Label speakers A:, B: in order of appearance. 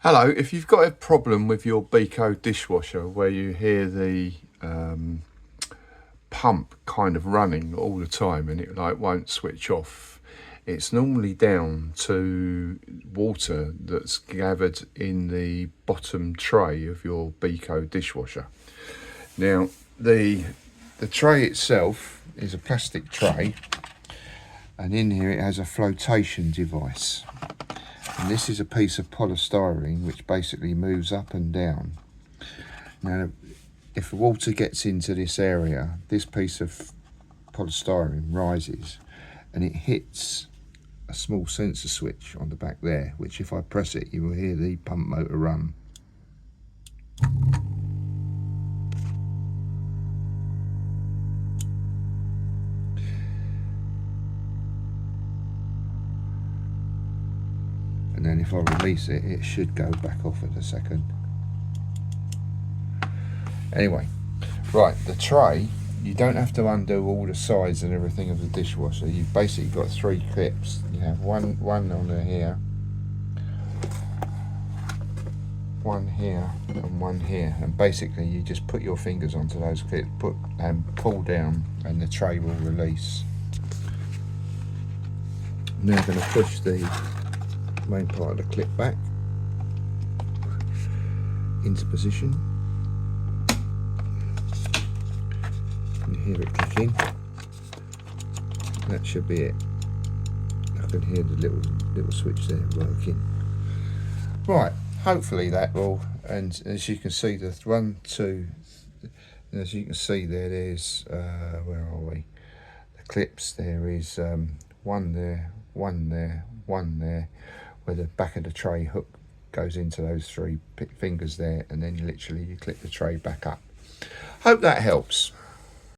A: Hello, if you've got a problem with your beko dishwasher where you hear the pump kind of running all the time and it won't switch off, it's normally down to water that's gathered in the bottom tray of your beko dishwasher. Now the tray itself is a plastic tray, and in here it has a flotation device. And this is a piece of polystyrene which basically moves up and down. Now, if the water gets into this area, this piece of polystyrene rises and it hits a small sensor switch on the back there, which if I press it, you will hear the pump motor run. And then if I release it, it should go back off in a second. Anyway, right, the tray, you don't have to undo all the sides and everything of the dishwasher. You've basically got 3 clips. You have one on here, one here, and one here. And basically you just put your fingers onto those clips, and pull down, and the tray will release. I'm now going to push the main part of the clip back into position. You can hear it clicking. That should be it. I can hear the little switch there working. Right, hopefully that will, and as you can see, the 1, 2, as you can see there's where are we? The clips, there is one there, one there, one there, where the back of the tray hook goes into those 3 fingers there, and then you clip the tray back up. Hope that helps.